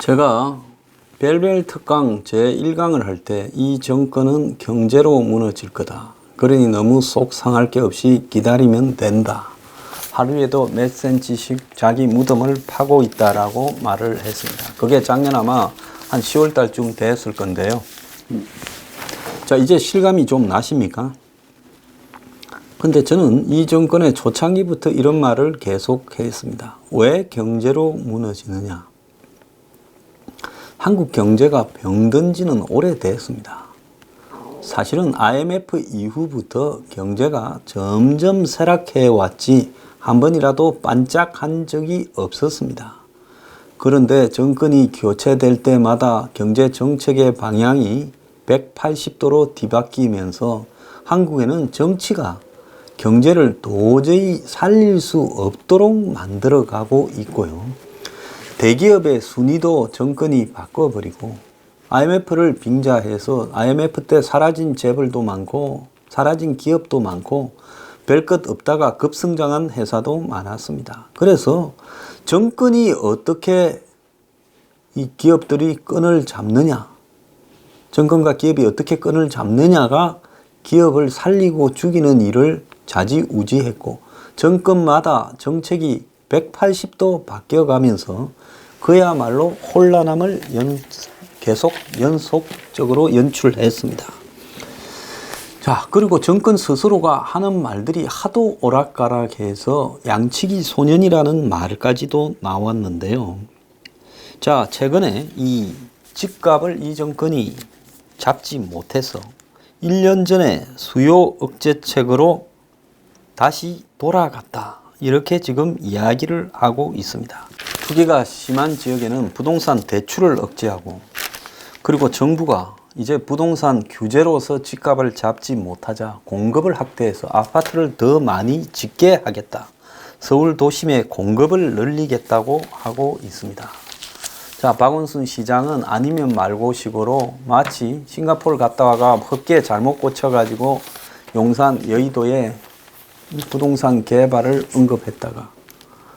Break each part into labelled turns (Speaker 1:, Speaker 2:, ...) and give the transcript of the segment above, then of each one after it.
Speaker 1: 제가 벨벨 특강 제1강을 할 때 이 정권은 경제로 무너질 거다. 그러니 너무 속 상할 게 없이 기다리면 된다. 하루에도 몇 센치씩 자기 무덤을 파고 있다라고 말을 했습니다. 그게 작년 아마 한 10월 달쯤 됐을 건데요. 자, 이제 실감이 좀 나십니까? 근데 저는 이 정권의 초창기부터 이런 말을 계속했습니다. 왜 경제로 무너지느냐? 한국 경제가 병든 지는 오래됐습니다. 사실은 IMF 이후부터 경제가 점점 쇠락해 왔지 한 번이라도 반짝한 적이 없었습니다. 그런데 정권이 교체될 때마다 경제 정책의 방향이 180도로 뒤바뀌면서 한국에는 정치가 경제를 도저히 살릴 수 없도록 만들어가고 있고요. 대기업의 순위도 정권이 바꿔버리고 IMF를 빙자해서 IMF 때 사라진 재벌도 많고 사라진 기업도 많고 별것 없다가 급성장한 회사도 많았습니다. 그래서 정권이 어떻게 이 기업들이 끈을 잡느냐, 정권과 기업이 어떻게 끈을 잡느냐가 기업을 살리고 죽이는 일을 좌지우지했고 정권마다 정책이 180도 바뀌어가면서 그야말로 혼란함을 계속 연속적으로 연출했습니다. 자, 그리고 정권 스스로가 하는 말들이 하도 오락가락해서 양치기 소년이라는 말까지도 나왔는데요. 자, 최근에 이 집값을 이 정권이 잡지 못해서 1년 전에 수요 억제책으로 다시 돌아갔다. 이렇게 지금 이야기를 하고 있습니다. 투기가 심한 지역에는 부동산 대출을 억제하고 그리고 정부가 이제 부동산 규제로서 집값을 잡지 못하자 공급을 확대해서 아파트를 더 많이 짓게 하겠다. 서울 도심의 공급을 늘리겠다고 하고 있습니다. 자, 박원순 시장은 아니면 말고 식으로 마치 싱가포르 갔다 와가 헛개 잘못 고쳐가지고 용산 여의도에 부동산 개발을 언급했다가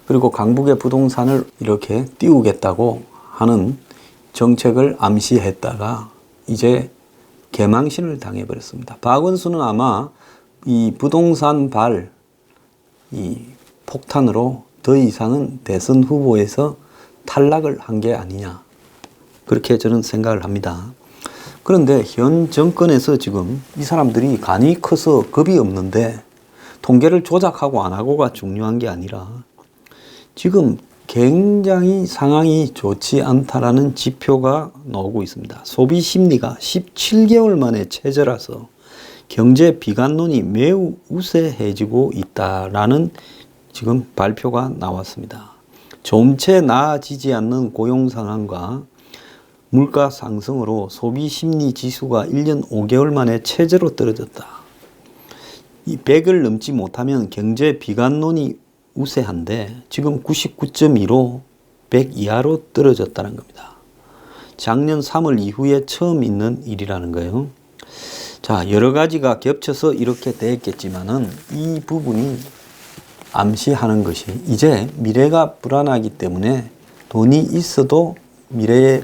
Speaker 1: 그리고 강북의 부동산을 이렇게 띄우겠다고 하는 정책을 암시했다가 이제 개망신을 당해버렸습니다. 박원순은 아마 이 부동산 이 폭탄으로 더 이상은 대선 후보에서 탈락을 한 게 아니냐. 그렇게 저는 생각을 합니다. 그런데 현 정권에서 지금 이 사람들이 간이 커서 겁이 없는데 통계를 조작하고 안 하고가 중요한 게 아니라 지금 굉장히 상황이 좋지 않다라는 지표가 나오고 있습니다. 소비 심리가 17개월 만에 최저라서 경제 비관론이 매우 우세해지고 있다라는 지금 발표가 나왔습니다. 좀채 나아지지 않는 고용 상황과 물가 상승으로 소비 심리 지수가 1년 5개월 만에 최저로 떨어졌다. 이 100을 넘지 못하면 경제 비관론이 우세한데 지금 99.2로 100 이하로 떨어졌다는 겁니다. 작년 3월 이후에 처음 있는 일이라는 거예요. 자, 여러 가지가 겹쳐서 이렇게 됐겠지만은 이 부분이 암시하는 것이 이제 미래가 불안하기 때문에 돈이 있어도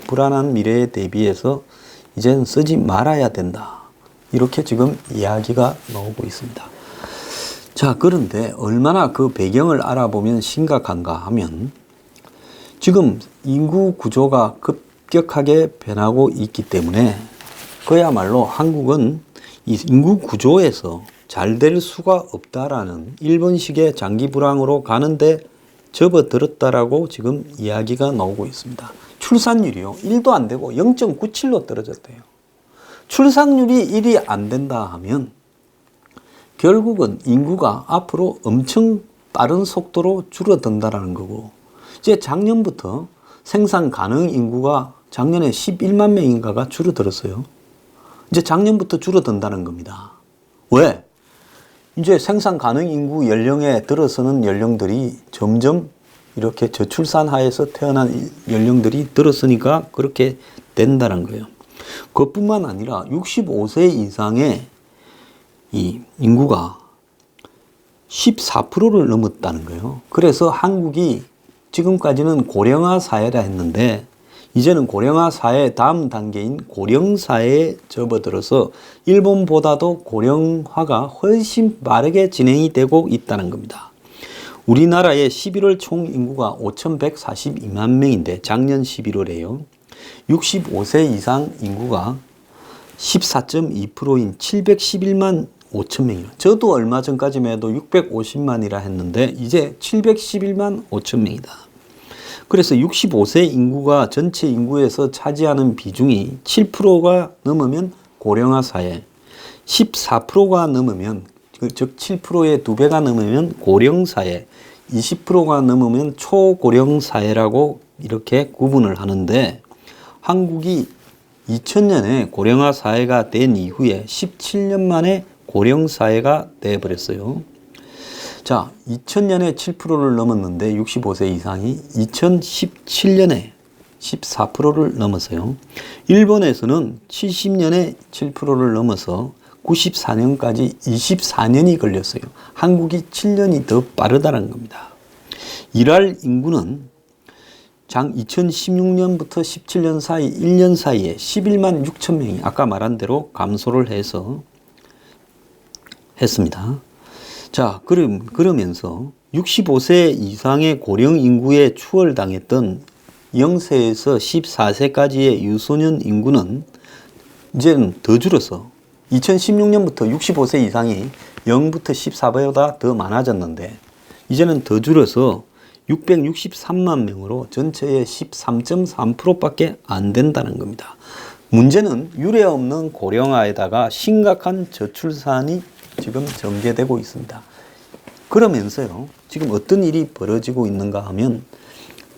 Speaker 1: 불안한 미래에 대비해서 이제는 쓰지 말아야 된다. 이렇게 지금 이야기가 나오고 있습니다. 자, 그런데 얼마나 그 배경을 알아보면 심각한가 하면 지금 인구 구조가 급격하게 변하고 있기 때문에 그야말로 한국은 이 인구 구조에서 잘 될 수가 없다라는 일본식의 장기 불황으로 가는데 접어들었다라고 지금 이야기가 나오고 있습니다. 출산율이요. 1도 안 되고 0.97로 떨어졌대요. 출산율이 1이 안 된다 하면 결국은 인구가 앞으로 엄청 빠른 속도로 줄어든다라는 거고 이제 작년부터 생산 가능 인구가 작년에 11만 명인가가 줄어들었어요. 이제 작년부터 줄어든다는 겁니다. 왜? 이제 생산 가능 인구 연령에 들어서는 연령들이 점점 이렇게 저출산 하에서 태어난 연령들이 들었으니까 그렇게 된다는 거예요. 그것뿐만 아니라 65세 이상의 이 인구가 14%를 넘었다는 거예요. 그래서 한국이 지금까지는 고령화 사회라 했는데 이제는 고령화 사회 다음 단계인 고령사회에 접어들어서 일본보다도 고령화가 훨씬 빠르게 진행이 되고 있다는 겁니다. 우리나라의 11월 총 인구가 5,142만 명인데 작년 11월에요. 65세 이상 인구가 14.2%인 711만 5천 명이요. 저도 얼마 전까지만 해도 650만이라 했는데 이제 711만 5천 명이다. 그래서 65세 인구가 전체 인구에서 차지하는 비중이 7%가 넘으면 고령화 사회, 14%가 넘으면 즉 7%의 2배가 넘으면 고령 사회, 20%가 넘으면 초고령 사회라고 이렇게 구분을 하는데 한국이 2000년에 고령화 사회가 된 이후에 17년 만에 고령 사회가 되어버렸어요. 자, 2000년에 7%를 넘었는데 65세 이상이 2017년에 14%를 넘었어요. 일본에서는 70년에 7%를 넘어서 94년까지 24년이 걸렸어요. 한국이 7년이 더 빠르다는 겁니다. 일할 인구는 2016년부터 17년 사이 1년 사이에 11만 6천 명이 아까 말한 대로 감소를 해서 했습니다. 자, 그러면서 65세 이상의 고령 인구에 추월당했던 0세에서 14세까지의 유소년 인구는 이제는 더 줄어서 2016년부터 65세 이상이 0부터 14보다 더 많아졌는데 이제는 더 줄어서 663만 명으로 전체의 13.3%밖에 안 된다는 겁니다. 문제는 유례 없는 고령화에다가 심각한 저출산이 지금 전개되고 있습니다. 그러면서요, 지금 어떤 일이 벌어지고 있는가 하면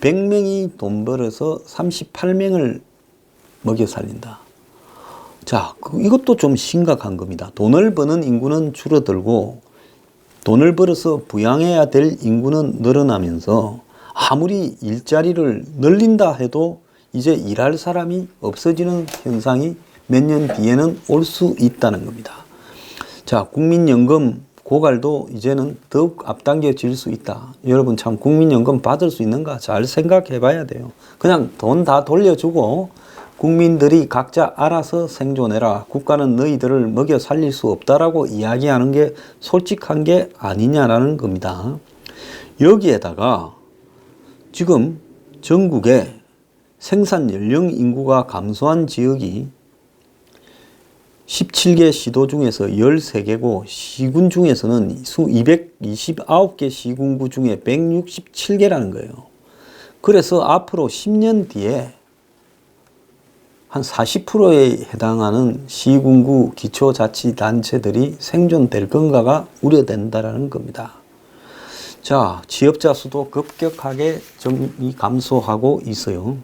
Speaker 1: 100명이 돈 벌어서 38명을 먹여 살린다. 자, 이것도 좀 심각한 겁니다. 돈을 버는 인구는 줄어들고 돈을 벌어서 부양해야 될 인구는 늘어나면서 아무리 일자리를 늘린다 해도 이제 일할 사람이 없어지는 현상이 몇 년 뒤에는 올 수 있다는 겁니다. 자, 국민연금 고갈도 이제는 더욱 앞당겨질 수 있다. 여러분 참 국민연금 받을 수 있는가 잘 생각해 봐야 돼요. 그냥 돈 다 돌려주고 국민들이 각자 알아서 생존해라. 국가는 너희들을 먹여 살릴 수 없다라고 이야기하는 게 솔직한 게 아니냐라는 겁니다. 여기에다가 지금 전국에 생산 연령 인구가 감소한 지역이 17개 시도 중에서 13개고 시군 중에서는 수 229개 시군구 중에 167개라는 거예요. 그래서 앞으로 10년 뒤에 한 40%에 해당하는 시군구 기초자치단체들이 생존될 건가가 우려된다는 겁니다. 자, 취업자 수도 급격하게 감소하고 있어요.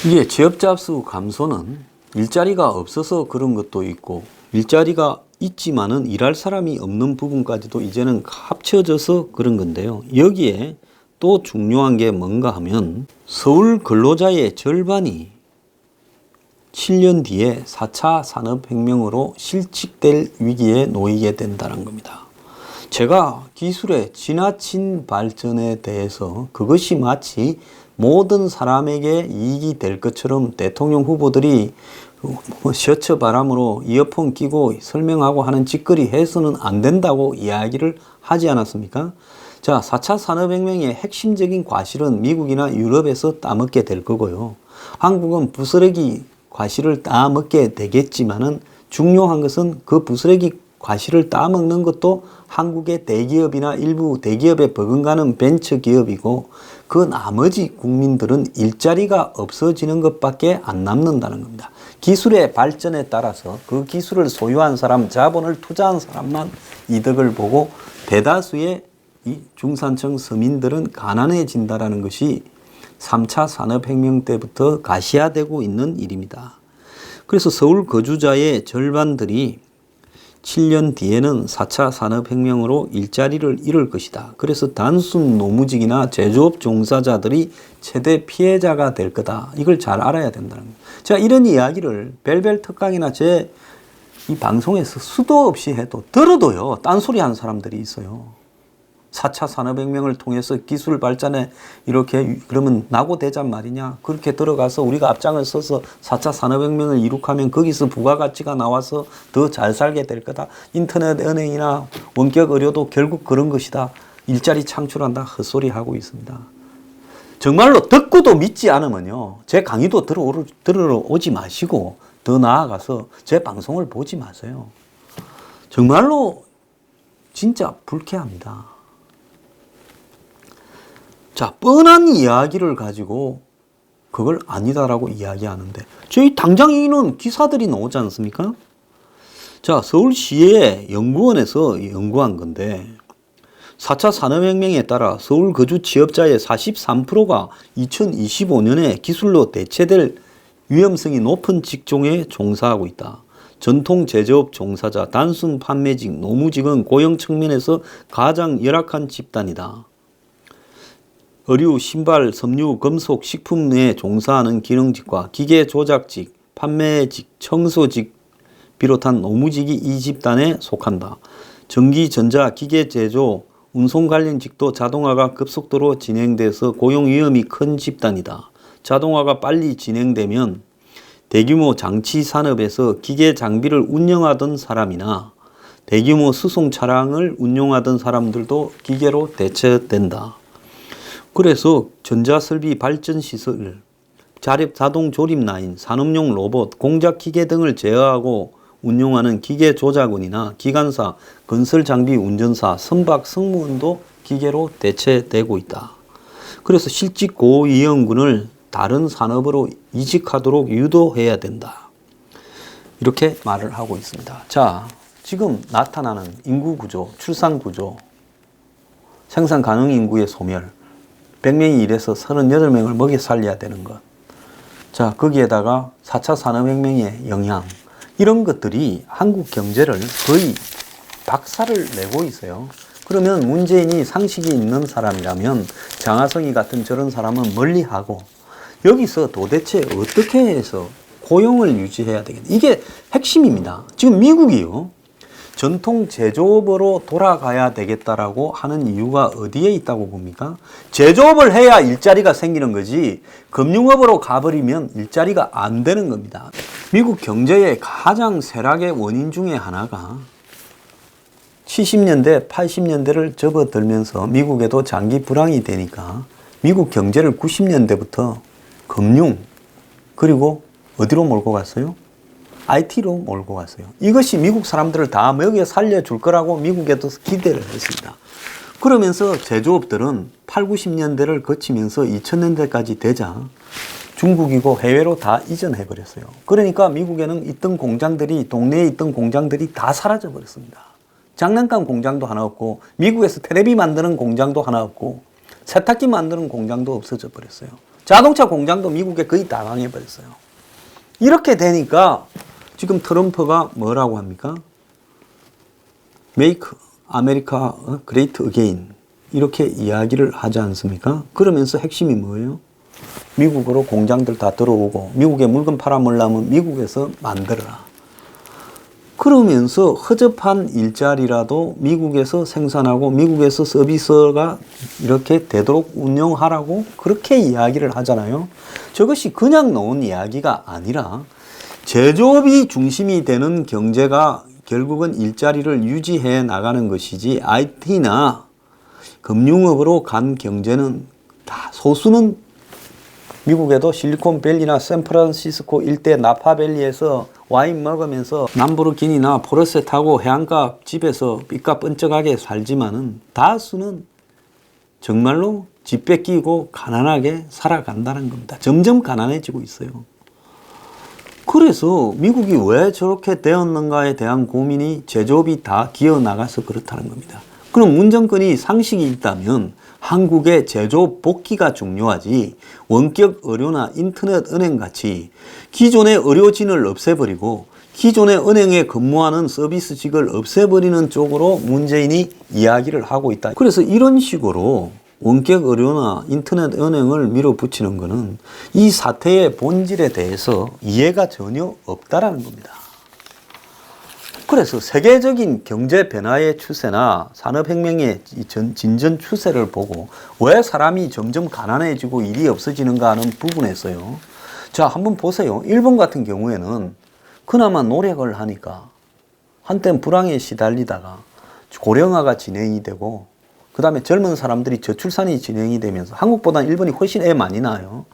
Speaker 1: 이게 취업자 수 감소는 일자리가 없어서 그런 것도 있고 일자리가 있지만은 일할 사람이 없는 부분까지도 이제는 합쳐져서 그런 건데요. 여기에 또 중요한 게 뭔가 하면 서울 근로자의 절반이 7년 뒤에 4차 산업혁명으로 실직될 위기에 놓이게 된다는 겁니다. 제가 기술의 지나친 발전에 대해서 그것이 마치 모든 사람에게 이익이 될 것처럼 대통령 후보들이 셔츠 바람으로 이어폰 끼고 설명하고 하는 짓거리 해서는 안 된다고 이야기를 하지 않았습니까? 자, 4차 산업혁명의 핵심적인 과실은 미국이나 유럽에서 따먹게 될 거고요. 한국은 부스러기 과실을 따먹게 되겠지만은 중요한 것은 그 부스러기 과실을 따먹는 것도 한국의 대기업이나 일부 대기업에 버금가는 벤처기업이고 그 나머지 국민들은 일자리가 없어지는 것밖에 안 남는다는 겁니다. 기술의 발전에 따라서 그 기술을 소유한 사람, 자본을 투자한 사람만 이득을 보고 대다수의 이 중산층 서민들은 가난해진다는 것이 3차 산업혁명 때부터 가시화되고 있는 일입니다. 그래서 서울 거주자의 절반들이 7년 뒤에는 4차 산업혁명으로 일자리를 잃을 것이다. 그래서 단순 노무직이나 제조업 종사자들이 최대 피해자가 될 거다. 이걸 잘 알아야 된다는 거예요. 제가 이런 이야기를 벨벨 특강이나 제 이 방송에서 수도 없이 해도 들어도요. 딴소리 하는 사람들이 있어요. 4차 산업혁명을 통해서 기술 발전에 이렇게 그러면 낙오되잔 말이냐. 그렇게 들어가서 우리가 앞장을 서서 4차 산업혁명을 이룩하면 거기서 부가가치가 나와서 더 잘 살게 될 거다. 인터넷 은행이나 원격 의료도 결국 그런 것이다. 일자리 창출한다. 헛소리 하고 있습니다. 정말로 듣고도 믿지 않으면요. 제 강의도 들어오지 마시고 더 나아가서 제 방송을 보지 마세요. 정말로 진짜 불쾌합니다. 자, 뻔한 이야기를 가지고 그걸 아니다라고 이야기하는데 저희 당장 이는 기사들이 나오지 않습니까? 자, 서울시의 연구원에서 연구한 건데 4차 산업혁명에 따라 서울 거주 취업자의 43%가 2025년에 기술로 대체될 위험성이 높은 직종에 종사하고 있다. 전통 제조업 종사자, 단순 판매직, 노무직은 고용 측면에서 가장 열악한 집단이다. 의류, 신발, 섬유, 금속, 식품에 종사하는 기능직과 기계 조작직, 판매직, 청소직 비롯한 노무직이 이 집단에 속한다. 전기, 전자, 기계 제조, 운송 관련직도 자동화가 급속도로 진행돼서 고용 위험이 큰 집단이다. 자동화가 빨리 진행되면 대규모 장치 산업에서 기계 장비를 운영하던 사람이나 대규모 수송 차량을 운용하던 사람들도 기계로 대체된다. 그래서 전자설비 발전시설, 자동 조립 라인, 산업용 로봇, 공작 기계 등을 제어하고 운용하는 기계 조작원이나 기관사, 건설장비 운전사, 선박, 승무원도 기계로 대체되고 있다. 그래서 실직 고위험군을 다른 산업으로 이직하도록 유도해야 된다. 이렇게 말을 하고 있습니다. 자, 지금 나타나는 인구구조, 출산구조, 생산 가능 인구의 소멸, 100명이 일해서 38명을 먹여 살려야 되는 것. 자, 거기에다가 4차 산업혁명의 영향, 이런 것들이 한국 경제를 거의 박살을 내고 있어요. 그러면 문재인이 상식이 있는 사람이라면 장하성이 같은 저런 사람은 멀리하고 여기서 도대체 어떻게 해서 고용을 유지해야 되겠냐. 이게 핵심입니다. 지금 미국이요. 전통 제조업으로 돌아가야 되겠다라고 하는 이유가 어디에 있다고 봅니까? 제조업을 해야 일자리가 생기는 거지 금융업으로 가버리면 일자리가 안 되는 겁니다. 미국 경제의 가장 쇠락의 원인 중에 하나가 70년대, 80년대를 접어들면서 미국에도 장기 불황이 되니까 미국 경제를 90년대부터 금융 그리고 어디로 몰고 갔어요? IT로 몰고 갔어요. 이것이 미국 사람들을 다 먹여 살려줄 거라고 미국에도 기대를 했습니다. 그러면서 제조업들은 8, 90년대를 거치면서 2000년대까지 되자 중국이고 해외로 다 이전해 버렸어요. 그러니까 미국에는 있던 공장들이, 동네에 있던 공장들이 다 사라져 버렸습니다. 장난감 공장도 하나 없고 미국에서 테레비 만드는 공장도 하나 없고 세탁기 만드는 공장도 없어져 버렸어요. 자동차 공장도 미국에 거의 다 망해 버렸어요. 이렇게 되니까 지금 트럼프가 뭐라고 합니까? Make America Great Again 이렇게 이야기를 하지 않습니까? 그러면서 핵심이 뭐예요? 미국으로 공장들 다 들어오고 미국에 물건 팔아먹으려면 미국에서 만들어라. 그러면서 허접한 일자리라도 미국에서 생산하고 미국에서 서비스가 이렇게 되도록 운영하라고 그렇게 이야기를 하잖아요. 저것이 그냥 나온 이야기가 아니라 제조업이 중심이 되는 경제가 결국은 일자리를 유지해 나가는 것이지 IT나 금융업으로 간 경제는 다 소수는 미국에도 실리콘밸리나 샌프란시스코 일대 나파밸리에서 와인 먹으면서 람보르기니나 포르쉐 타고 해안가 집에서 삐까 번쩍하게 살지만은 다수는 정말로 집 뺏기고 가난하게 살아간다는 겁니다. 점점 가난해지고 있어요. 그래서 미국이 왜 저렇게 되었는가에 대한 고민이 제조업이 다 기어 나가서 그렇다는 겁니다. 그럼 문정권이 상식이 있다면 한국의 제조업 복귀가 중요하지 원격 의료나 인터넷 은행 같이 기존의 의료진을 없애버리고 기존의 은행에 근무하는 서비스직을 없애버리는 쪽으로 문재인이 이야기를 하고 있다. 그래서 이런 식으로 원격 의료나 인터넷 은행을 밀어붙이는 것은 이 사태의 본질에 대해서 이해가 전혀 없다라는 겁니다. 그래서 세계적인 경제 변화의 추세나 산업혁명의 진전 추세를 보고 왜 사람이 점점 가난해지고 일이 없어지는가 하는 부분에서요. 자, 한번 보세요. 일본 같은 경우에는 그나마 노력을 하니까 한때는 불황에 시달리다가 고령화가 진행이 되고 그 다음에 젊은 사람들이 저출산이 진행이 되면서 한국보다는 일본이 훨씬 애 많이 낳아요.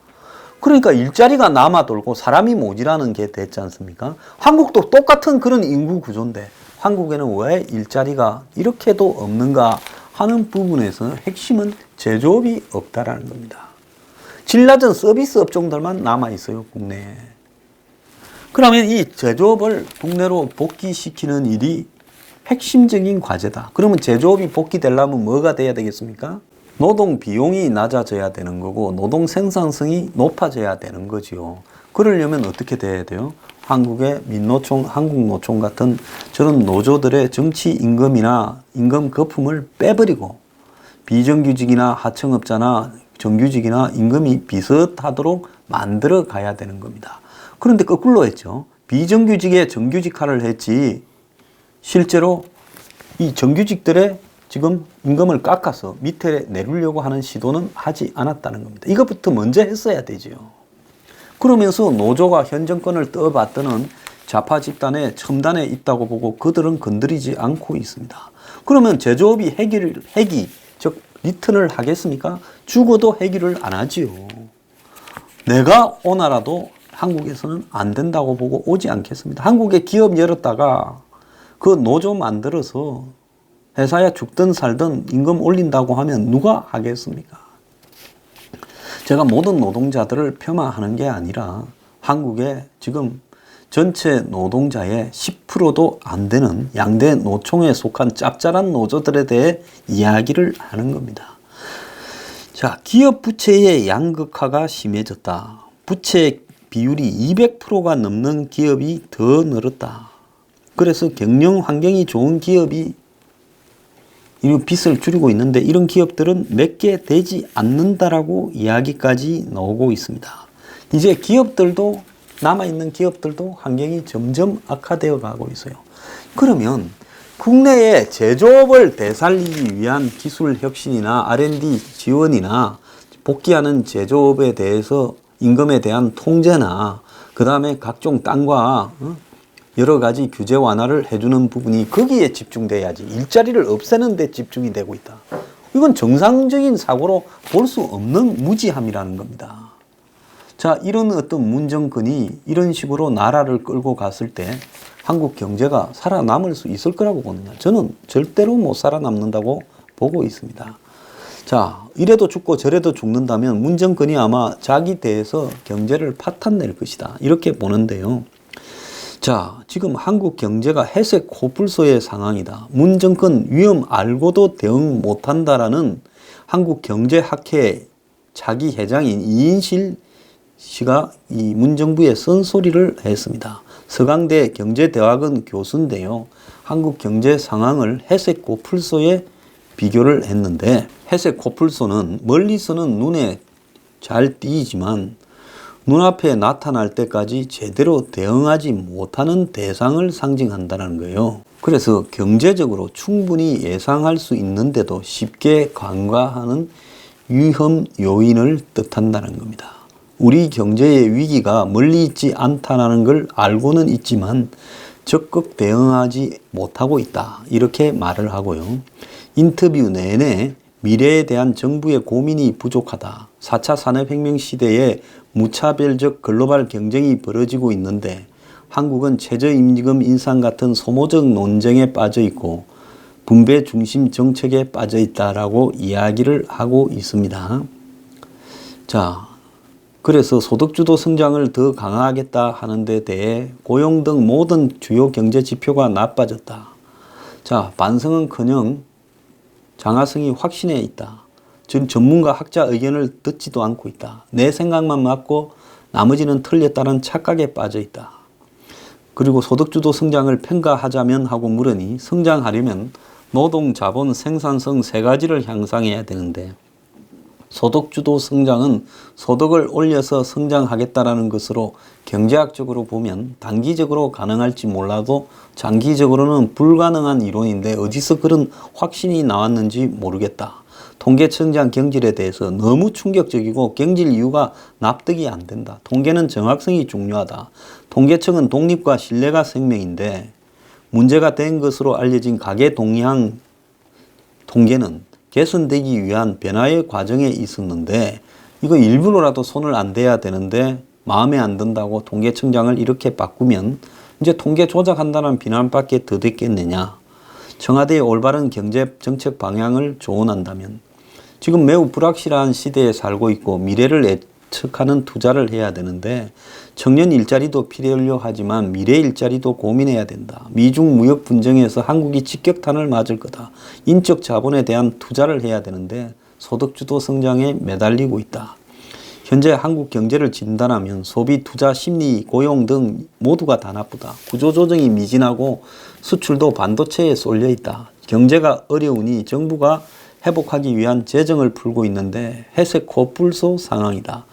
Speaker 1: 그러니까 일자리가 남아 돌고 사람이 모자라는 게 됐지 않습니까? 한국도 똑같은 그런 인구 구조인데 한국에는 왜 일자리가 이렇게도 없는가 하는 부분에서 핵심은 제조업이 없다라는 겁니다. 질 낮은 서비스 업종들만 남아 있어요, 국내에. 그러면 이 제조업을 국내로 복귀시키는 일이 핵심적인 과제다. 그러면 제조업이 복귀되려면 뭐가 돼야 되겠습니까? 노동 비용이 낮아져야 되는 거고 노동 생산성이 높아져야 되는 거지요. 그러려면 어떻게 돼야 돼요? 한국의 민노총, 한국노총 같은 저런 노조들의 정치 임금이나 임금 거품을 빼버리고 비정규직이나 하청업자나 정규직이나 임금이 비슷하도록 만들어 가야 되는 겁니다. 그런데 거꾸로 했죠. 비정규직에 정규직화를 했지 실제로 이 정규직들의 지금 임금을 깎아서 밑에 내리려고 하는 시도는 하지 않았다는 겁니다. 이것부터 먼저 했어야 되죠. 그러면서 노조가 현 정권을 떠받드는 좌파 집단의 첨단에 있다고 보고 그들은 건드리지 않고 있습니다. 그러면 제조업이 해기, 즉 리턴을 하겠습니까? 죽어도 해기를 안 하지요. 내가 오나라도 한국에서는 안 된다고 보고 오지 않겠습니다. 한국에 기업 열었다가 그 노조 만들어서 회사에 죽든 살든 임금 올린다고 하면 누가 하겠습니까? 제가 모든 노동자들을 폄하하는 게 아니라 한국에 지금 전체 노동자의 10%도 안 되는 양대 노총에 속한 짭짤한 노조들에 대해 이야기를 하는 겁니다. 자, 기업 부채의 양극화가 심해졌다. 부채 비율이 200%가 넘는 기업이 더 늘었다. 그래서 경영 환경이 좋은 기업이 이 빚을 줄이고 있는데 이런 기업들은 몇 개 되지 않는다라고 이야기까지 나오고 있습니다. 이제 기업들도 남아있는 기업들도 환경이 점점 악화되어 가고 있어요. 그러면 국내의 제조업을 되살리기 위한 기술 혁신이나 R&D 지원이나 복귀하는 제조업에 대해서 임금에 대한 통제나 그 다음에 각종 땅과 여러 가지 규제 완화를 해주는 부분이 거기에 집중돼야지 일자리를 없애는 데 집중이 되고 있다. 이건 정상적인 사고로 볼 수 없는 무지함이라는 겁니다. 자, 이런 어떤 문정권이 이런 식으로 나라를 끌고 갔을 때 한국 경제가 살아남을 수 있을 거라고 보느냐? 저는 절대로 못 살아남는다고 보고 있습니다. 자, 이래도 죽고 저래도 죽는다면 문정권이 아마 자기 대에서 경제를 파탄낼 것이다. 이렇게 보는데요. 자, 지금 한국 경제가 회색 코뿔소의 상황이다. 문 정권 위험 알고도 대응 못한다라는 한국경제학회 차기 회장인 이인실 씨가 이 문정부에 쓴소리를 했습니다. 서강대 경제대학원 교수인데요. 한국 경제 상황을 회색 코뿔소에 비교를 했는데 회색 코뿔소는 멀리서는 눈에 잘 띄지만 눈앞에 나타날 때까지 제대로 대응하지 못하는 대상을 상징한다는 거예요. 그래서 경제적으로 충분히 예상할 수 있는데도 쉽게 간과하는 위험 요인을 뜻한다는 겁니다. 우리 경제의 위기가 멀리 있지 않다는 걸 알고는 있지만 적극 대응하지 못하고 있다. 이렇게 말을 하고요. 인터뷰 내내 미래에 대한 정부의 고민이 부족하다. 4차 산업혁명 시대에 무차별적 글로벌 경쟁이 벌어지고 있는데 한국은 최저임금 인상 같은 소모적 논쟁에 빠져 있고 분배 중심 정책에 빠져 있다라고 이야기를 하고 있습니다. 자, 그래서 소득주도 성장을 더 강화하겠다 하는 데 대해 고용 등 모든 주요 경제 지표가 나빠졌다. 자, 반성은커녕 장하성이 확신해 있다. 지금 전문가 학자 의견을 듣지도 않고 있다. 내 생각만 맞고 나머지는 틀렸다는 착각에 빠져 있다. 그리고 소득주도 성장을 평가하자면 하고 물으니 성장하려면 노동, 자본, 생산성 세 가지를 향상해야 되는데 소득주도 성장은 소득을 올려서 성장하겠다라는 것으로 경제학적으로 보면 단기적으로 가능할지 몰라도 장기적으로는 불가능한 이론인데 어디서 그런 확신이 나왔는지 모르겠다. 통계청장 경질에 대해서 너무 충격적이고 경질 이유가 납득이 안 된다. 통계는 정확성이 중요하다. 통계청은 독립과 신뢰가 생명인데 문제가 된 것으로 알려진 가계 동향 통계는 개선되기 위한 변화의 과정에 있었는데 이거 일부러라도 손을 안 대야 되는데 마음에 안 든다고 통계청장을 이렇게 바꾸면 이제 통계 조작한다는 비난밖에 더 됐겠느냐. 청와대의 올바른 경제 정책 방향을 조언한다면 지금 매우 불확실한 시대에 살고 있고 미래를 예측하는 투자를 해야 되는데 청년 일자리도 필요하려 하지만 미래 일자리도 고민해야 된다. 미중 무역 분쟁에서 한국이 직격탄을 맞을 거다. 인적 자본에 대한 투자를 해야 되는데 소득주도 성장에 매달리고 있다. 현재 한국 경제를 진단하면 소비, 투자, 심리, 고용 등 모두가 다 나쁘다. 구조조정이 미진하고 수출도 반도체에 쏠려 있다. 경제가 어려우니 정부가 회복하기 위한 재정을 풀고 있는데 회색 코뿔소 상황이다.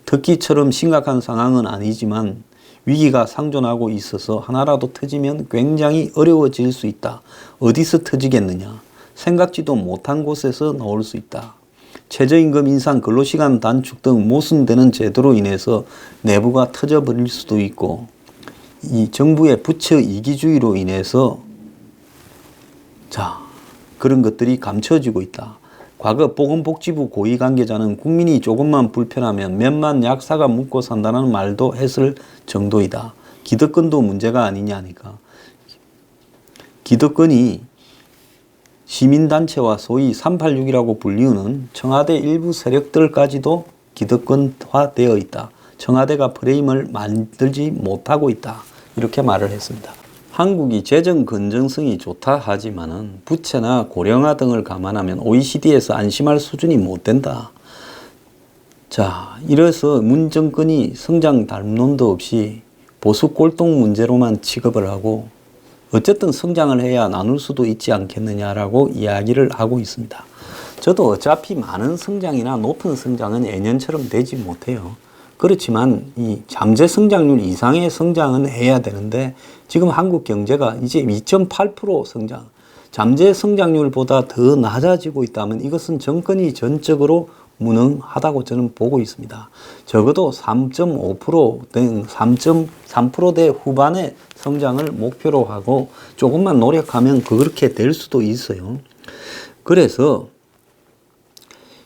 Speaker 1: 터키처럼 심각한 상황은 아니지만 위기가 상존하고 있어서 하나라도 터지면 굉장히 어려워질 수 있다. 어디서 터지겠느냐? 생각지도 못한 곳에서 나올 수 있다. 최저임금 인상, 근로시간 단축 등 모순되는 제도로 인해서 내부가 터져버릴 수도 있고 이 정부의 부처 이기주의로 인해서 그런 것들이 감춰지고 있다. 과거 보건복지부 고위 관계자는 국민이 조금만 불편하면 몇만 약사가 묻고 산다는 말도 했을 정도이다. 기득권도 문제가 아니냐니까. 기득권이 시민단체와 소위 386이라고 불리우는 청와대 일부 세력들까지도 기득권화되어 있다. 청와대가 프레임을 만들지 못하고 있다. 이렇게 말을 했습니다. 한국이 재정 건전성이 좋다 하지만은 부채나 고령화 등을 감안하면 OECD에서 안심할 수준이 못 된다. 이래서 문 정권이 성장 담론도 없이 보수 꼴통 문제로만 취급을 하고 어쨌든 성장을 해야 나눌 수도 있지 않겠느냐라고 이야기를 하고 있습니다. 저도 어차피 많은 성장이나 높은 성장은 예년처럼 되지 못해요. 그렇지만 이 잠재 성장률 이상의 성장은 해야 되는데 지금 한국 경제가 이제 2.8% 성장, 잠재 성장률보다 더 낮아지고 있다면 이것은 정권이 전적으로 무능하다고 저는 보고 있습니다. 적어도 3.5% 등 3.3%대 후반의 성장을 목표로 하고 조금만 노력하면 그렇게 될 수도 있어요. 그래서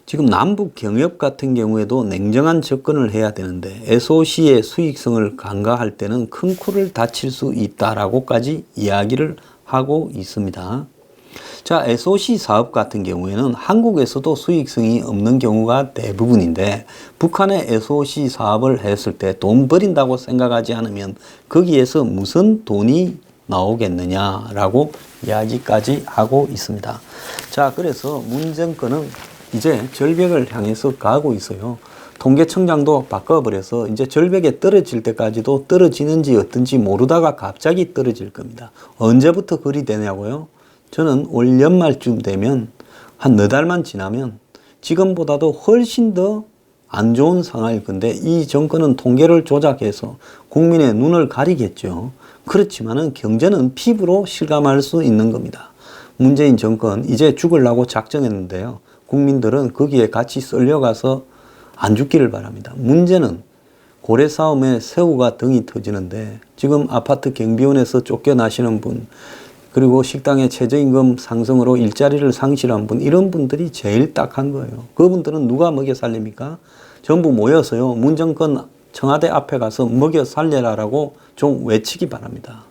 Speaker 1: 지금 남북 경협 같은 경우에도 냉정한 접근을 해야 되는데 SOC의 수익성을 간과할 때는 큰 코를 다칠 수 있다라고까지 이야기를 하고 있습니다. SOC 사업 같은 경우에는 한국에서도 수익성이 없는 경우가 대부분인데 북한의 SOC 사업을 했을 때 돈 버린다고 생각하지 않으면 거기에서 무슨 돈이 나오겠느냐라고 이야기까지 하고 있습니다. 그래서 문 정권은 이제 절벽을 향해서 가고 있어요. 통계청장도 바꿔버려서 이제 절벽에 떨어질 때까지도 떨어지는지 어떤지 모르다가 갑자기 떨어질 겁니다. 언제부터 그리 되냐고요? 저는 올 연말쯤 되면 한 4달만 지나면 지금보다도 훨씬 더 안 좋은 상황일 건데 이 정권은 통계를 조작해서 국민의 눈을 가리겠죠. 그렇지만은 경제는 피부로 실감할 수 있는 겁니다. 문재인 정권 이제 죽으려고 작정했는데요. 국민들은 거기에 같이 썰려가서 안 죽기를 바랍니다. 문제는 고래 싸움에 새우가 등이 터지는데 지금 아파트 경비원에서 쫓겨나시는 분 그리고 식당의 최저임금 상승으로 일자리를 상실한 분 이런 분들이 제일 딱한 거예요. 그분들은 누가 먹여 살립니까? 전부 모여서요. 문 정권 청와대 앞에 가서 먹여 살려라라고 좀 외치기 바랍니다.